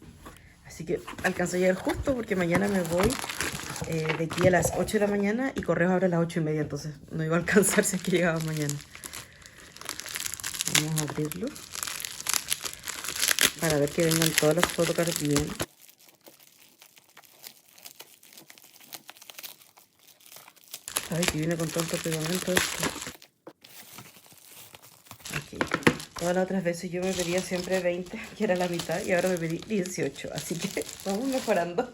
A: Así que alcanzé a llegar justo porque mañana me voy de aquí a las 8 de la mañana y Correos abre a las 8:30, entonces no iba a alcanzar si es que llegaba mañana. Vamos a abrirlo para ver que vengan todas las photocards bien. Ay, que viene con tanto pegamento esto. Ok. Todas las otras veces yo me pedía siempre 20, que era la mitad, y ahora me pedí 18, así que vamos mejorando.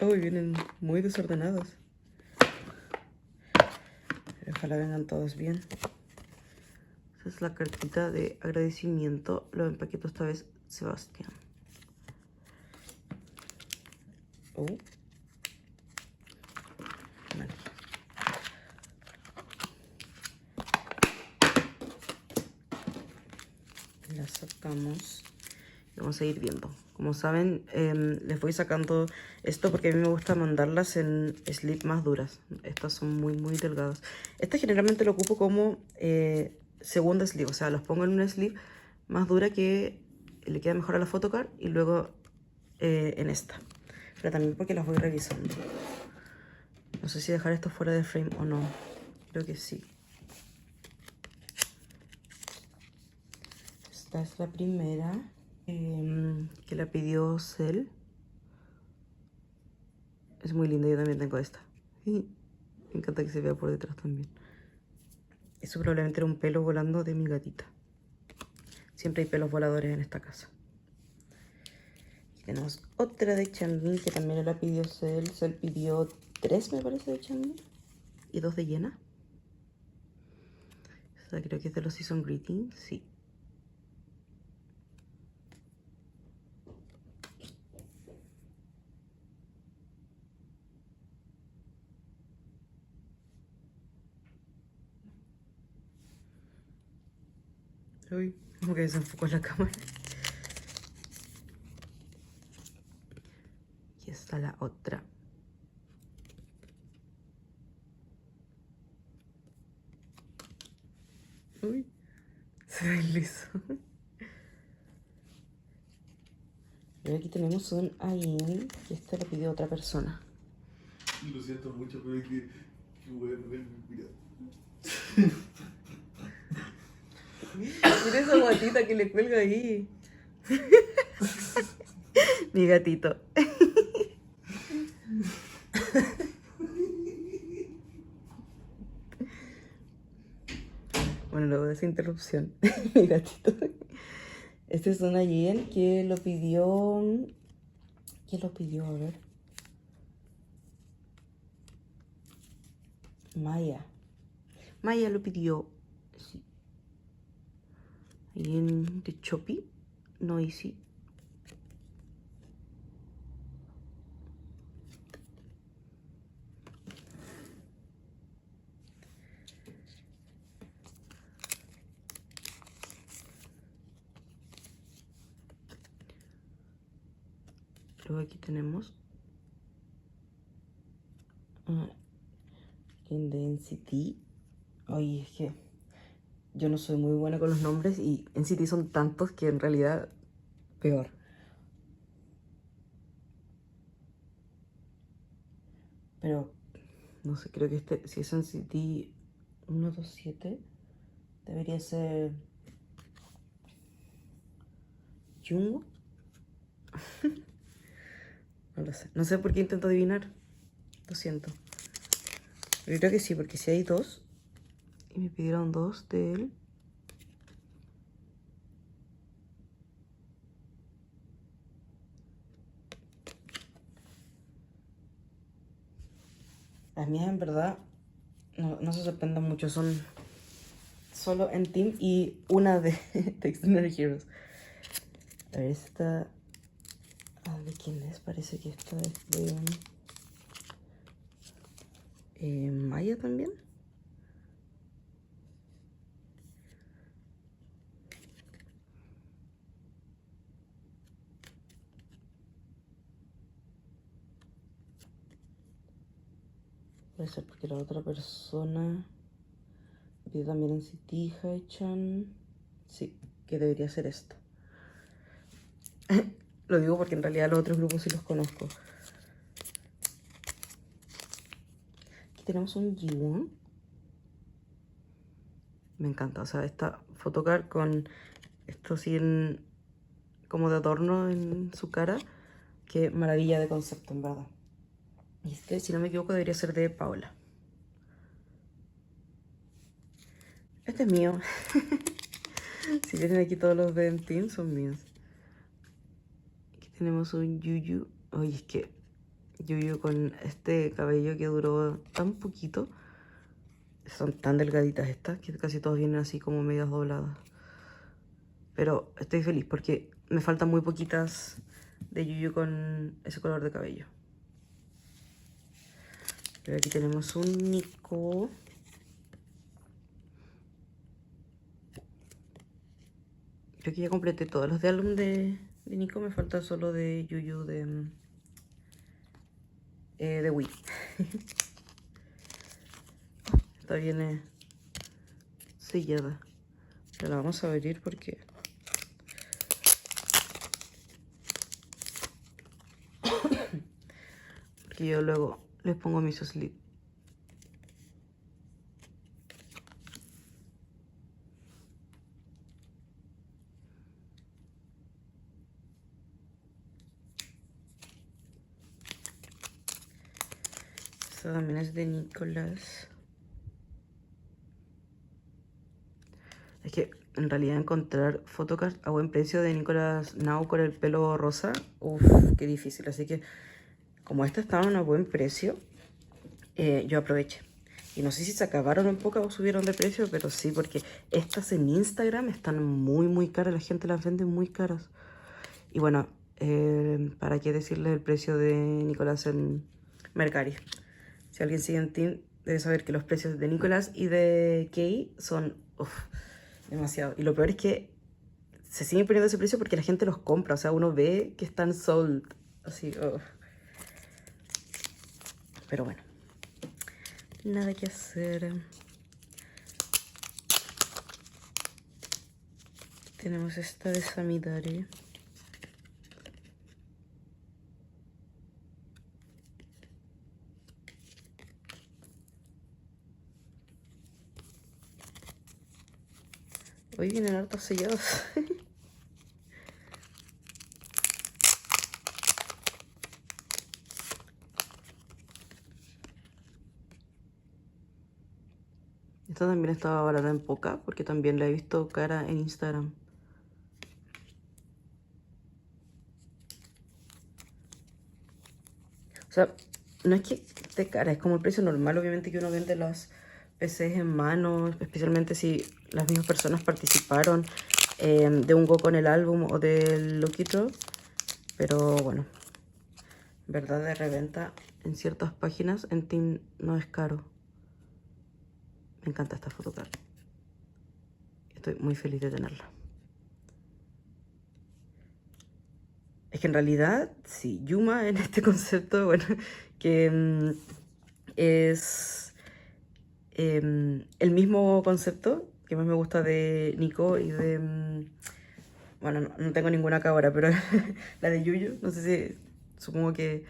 A: Uy, vienen muy desordenados. Pero ojalá vengan todos bien. Esa es la cartita de agradecimiento. Lo empaquetó esta vez Sebastián. Oh. Vale. La sacamos. Y vamos a ir viendo. Como saben, les voy sacando esto porque a mí me gusta mandarlas en slip más duras. Estas son muy, muy delgadas. Esta generalmente lo ocupo como segunda slip. O sea, los pongo en una slip más dura que le queda mejor a la photocard y luego en esta. Pero también porque las voy revisando. No sé si dejar esto fuera de frame o no. Creo que sí. Esta es la primera. Que la pidió Cel. Es muy linda, yo también tengo esta. Me encanta que se vea por detrás también. Eso probablemente era un pelo volando de mi gatita. Siempre hay pelos voladores en esta casa. Y tenemos otra de Changbin que también la pidió Cel. Cel pidió 3, me parece, de Changbin. Y 2 de Yena. Esta creo que es de los Season Greetings, sí. Uy, como que desenfocó la cámara. Aquí está la otra. Uy, se ve liso. Y aquí tenemos un Ain, que este lo pidió otra persona.
C: Lo siento mucho, pero es que bueno, mira.
A: Mira esa guatita que le cuelga ahí. Mi gatito. Bueno, luego de esa interrupción, mi gatito. Este es un Ayen que lo pidió. ¿Quién lo pidió? A ver. Maya. Maya lo pidió. Sí. Ayen de Chopi. Noisy. Luego aquí tenemos Indensity. Ay, es que yo no soy muy buena con los nombres y NCT son tantos que en realidad peor. Pero no sé, creo que este, si es NCT 127, debería ser Jungkook. No lo sé. No sé por qué intento adivinar. Lo siento. Pero creo que sí, porque si hay dos y me pidieron dos de él. Las mías en verdad no se sorprendan mucho, son solo en Team y una de Extraordinary Heroes. A ver, esta... ¿de quién es? Parece que esta es de... Maya también. Puede ser porque la otra persona pidió también en City Haichan. Sí, que debería ser esta. Lo digo porque en realidad los otros grupos sí los conozco. Aquí tenemos un Jiwon. Me encanta, o sea, esta photocard con esto así como de adorno en su cara. Qué maravilla de concepto, en verdad. Y este, si no me equivoco, debería ser de Paola. Este es mío. Si vienen aquí todos los de Team, son míos. Aquí tenemos un Yuyu. Oye, es que Yuyu con este cabello que duró tan poquito. Son tan delgaditas estas que casi todos vienen así como medias dobladas. Pero estoy feliz porque me faltan muy poquitas de Yuyu con ese color de cabello. Pero aquí tenemos un Nico. Creo que ya completé todos los de álbum de Nico. Me falta solo de Yuyu de Wii. Esta viene sellada. Pero la vamos a abrir porque... porque yo luego les pongo mis slip. Esta también es de Nicolás. Es que en realidad encontrar photocards a buen precio de Nicolás Now con el pelo rosa, uff, qué difícil. Así que como estas estaban a buen precio, yo aproveché. Y no sé si se acabaron en poca o subieron de precio, pero sí, porque estas en Instagram están muy caras. La gente las vende muy caras. Y bueno, ¿para qué decirles el precio de Nicolás en Mercari? Si alguien sigue en Team, debe saber que los precios de Nicolás y de Kay son demasiado. Y lo peor es que se siguen poniendo ese precio porque la gente los compra. O sea, uno ve que están sold. Así, pero bueno, nada que hacer. Tenemos esta de Samidare. Hoy vienen hartos sellados. Esta también estaba barata en poca porque también la he visto cara en Instagram. O sea, no es que esté cara, es como el precio normal, obviamente, que uno vende las PCs en mano, especialmente si las mismas personas participaron de un Go con el álbum o del Lucky Draw. Pero bueno, verdad de reventa en ciertas páginas en Team no es caro. Me encanta esta photocard. Estoy muy feliz de tenerla. Es que en realidad, sí, Yuma en este concepto, bueno, que es el mismo concepto que más me gusta de Nico y de... bueno, no tengo ninguna acá ahora, pero la de Yuyu, no sé si... Supongo que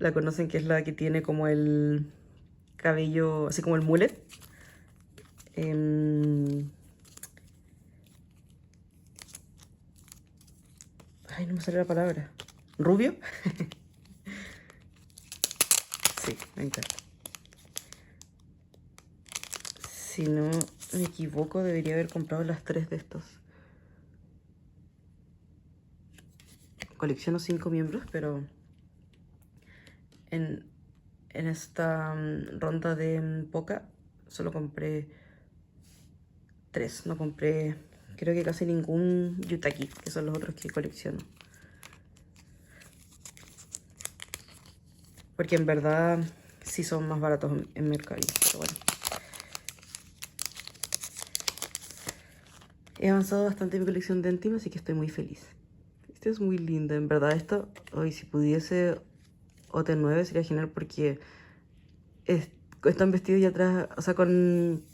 A: la conocen, que es la que tiene como el cabello, así como el mullet. Ay, no me sale la palabra. ¿Rubio? Sí, me encanta. Si no me equivoco, debería haber comprado las 3 de estos. Colecciono 5 miembros, pero en esta ronda de Poca solo compré 3. No compré, creo que casi ningún Yutaki, que son los otros que colecciono. Porque en verdad sí son más baratos en Mercari, pero bueno. He avanzado bastante en mi colección de Entim, así que estoy muy feliz. Este es muy lindo, en verdad esto, hoy si pudiese OT9 sería genial porque están vestidos ya atrás, o sea, con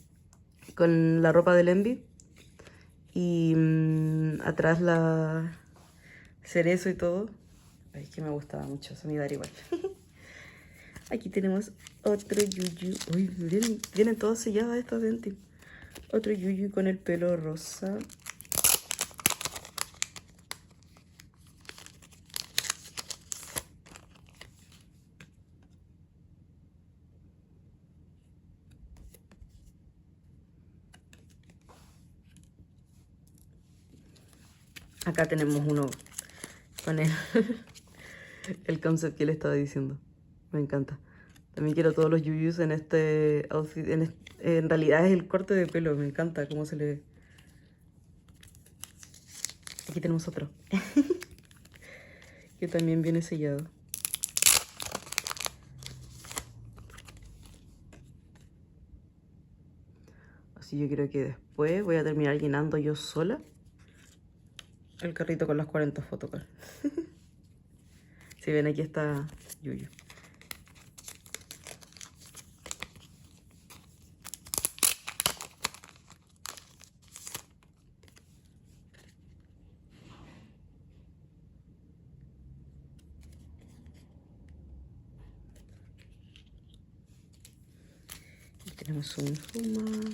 A: la ropa del Envy. Y atrás la cerezo y todo. Ay, es que me gustaba mucho, se me iba a dar igual. Aquí tenemos otro Yuyu. Uy, vienen todos sellados estos de Entim. Otro Yuyu con el pelo rosa. Acá tenemos uno con el concept que le estaba diciendo. Me encanta. También quiero todos los yuyus en este outfit. En realidad es el corte de pelo. Me encanta cómo se le ve. Aquí tenemos otro. Que también viene sellado. Así yo creo que después voy a terminar llenando yo sola el carrito con las 40 fotocards. Si ven, aquí está Yuyu. Y tenemos un Fuma.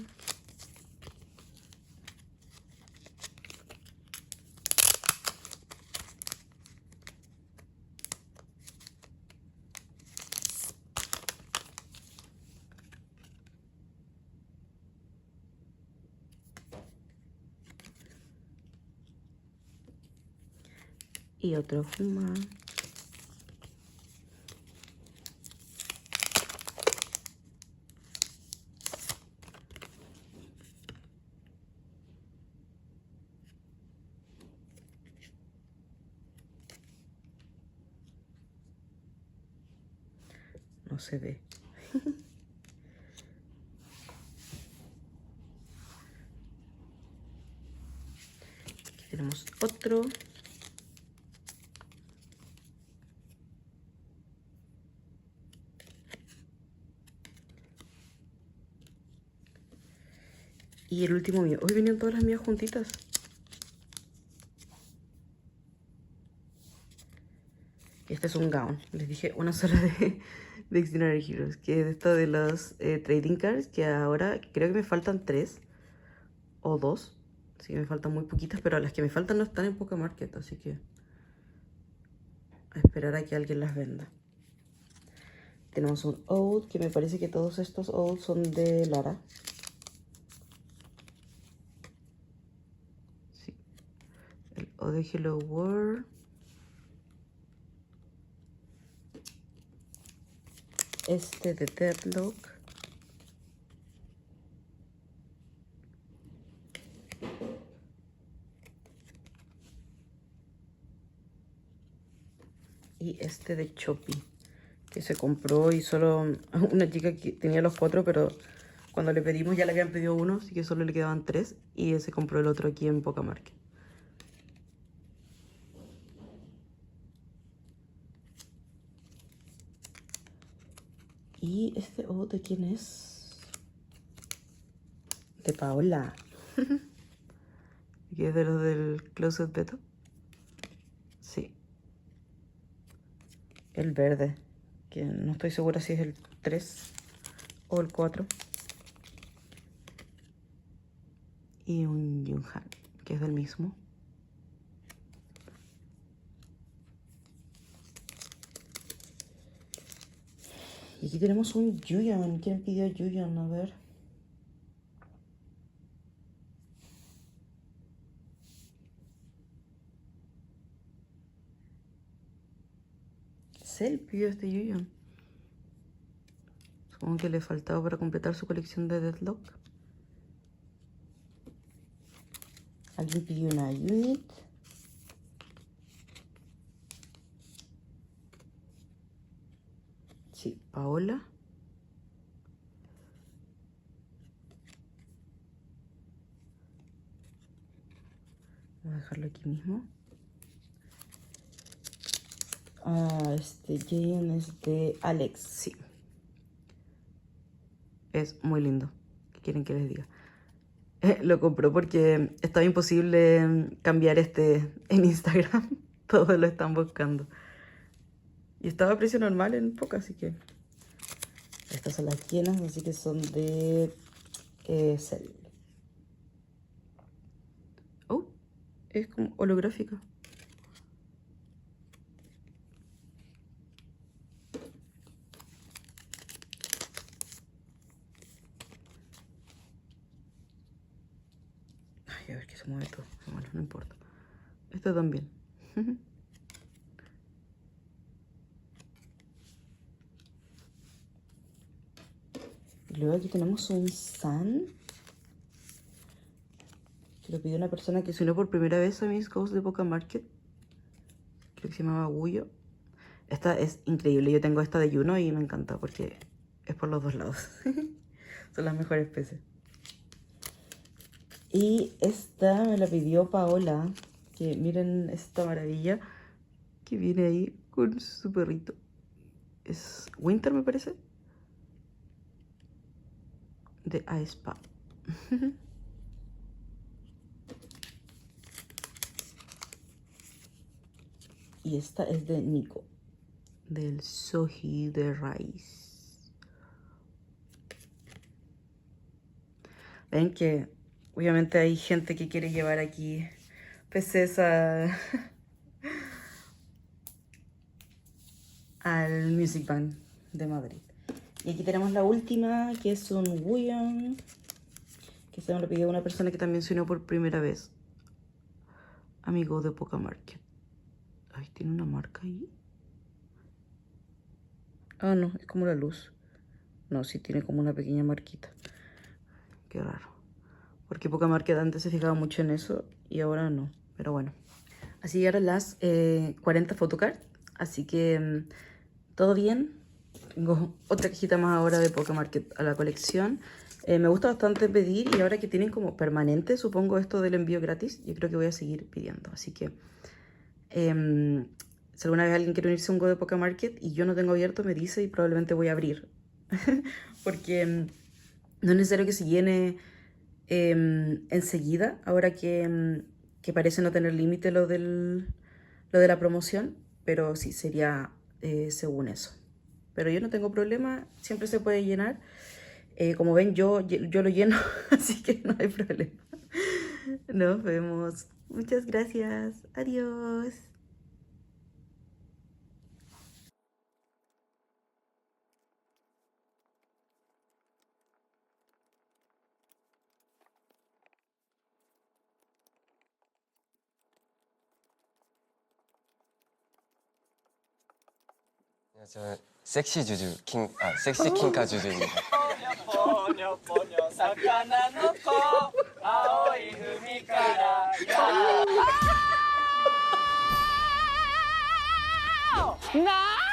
A: Y otro Fuma. No se ve. Aquí tenemos otro. Y el último mío. Hoy venían todas las mías juntitas. Este es un gown. Les dije una sola de Dictionary Heroes. Que es esta de las trading cards. Que ahora creo que me faltan 3 o 2. Así que me faltan muy poquitas. Pero las que me faltan no están en Poca Market. Así que a esperar a que alguien las venda. Tenemos un Ode. Que me parece que todos estos Odes son de Lara. Sí. El Ode Hello World. Este de Deadlock. Y este de Choppy, que se compró y solo una chica que tenía los 4, pero cuando le pedimos ya le habían pedido uno, así que solo le quedaban 3 y se compró el otro aquí en Poca Market. Y este, ¿de quién es? De Paola. Que es de los del Closet Beta. Sí. El verde, que no estoy segura si es el 3 o el 4. Y un Yunhan, que es del mismo. Y aquí tenemos un Yuyeon. ¿Quién pidió Yuyeon? A ver. Cell pidió este Yuyeon. Supongo que le faltaba para completar su colección de Deadlock. Alguien pidió una unit. Sí, Paola. Voy a dejarlo aquí mismo. Este Jane es de Alex, sí. Es muy lindo. ¿Qué quieren que les diga? Lo compró porque estaba imposible cambiar este en Instagram. Todos lo están buscando. Y estaba a precio normal en poca, así que... Estas son las llenas, así que son de Cell. Oh, es como holográfica. Ay, a ver que se mueve todo. Bueno, no importa. Esto también. Y luego aquí tenemos un San. Que lo pidió una persona que se unió por primera vez a mis Ghosts de Poca Market. Creo que se llamaba Guyo. Esta es increíble. Yo tengo esta de Juno y me encanta porque es por los dos lados. Son las mejores peces. Y esta me la pidió Paola. Que miren esta maravilla que viene ahí con su perrito. Es Winter, me parece. De aespa. Y esta es de Nico. Del Soji de Rice. Ven que obviamente hay gente que quiere llevar aquí peces al Music Bank de Madrid. Y aquí tenemos la última, que es un Wuyeon, que se me lo pidió una persona que también se unió por primera vez. Amigo de Poca Market. Ay, tiene una marca ahí. Ah, no, es como la luz. No, sí tiene como una pequeña marquita. Qué raro. Porque Poca Market antes se fijaba mucho en eso y ahora no. Pero bueno. Así llegaron las 40 photocards. Así que todo bien. Tengo otra cajita más ahora de Poca Market a la colección. Me gusta bastante pedir y ahora que tienen como permanente, supongo, esto del envío gratis, yo creo que voy a seguir pidiendo. Así que si alguna vez alguien quiere unirse a un Go de Poca Market y yo no tengo abierto, me dice y probablemente voy a abrir. Porque no es necesario que se llene enseguida, ahora que parece no tener límite lo de la promoción, pero sí sería según eso. Pero yo no tengo problema, siempre se puede llenar. Como ven, yo lo lleno, así que no hay problema. Nos vemos. Muchas gracias. Adiós.
B: 저는 섹시 주주 킹, 섹시 킹카 주주입니다.
D: 포뇨 포뇨 사카나 놓고 아오이海からや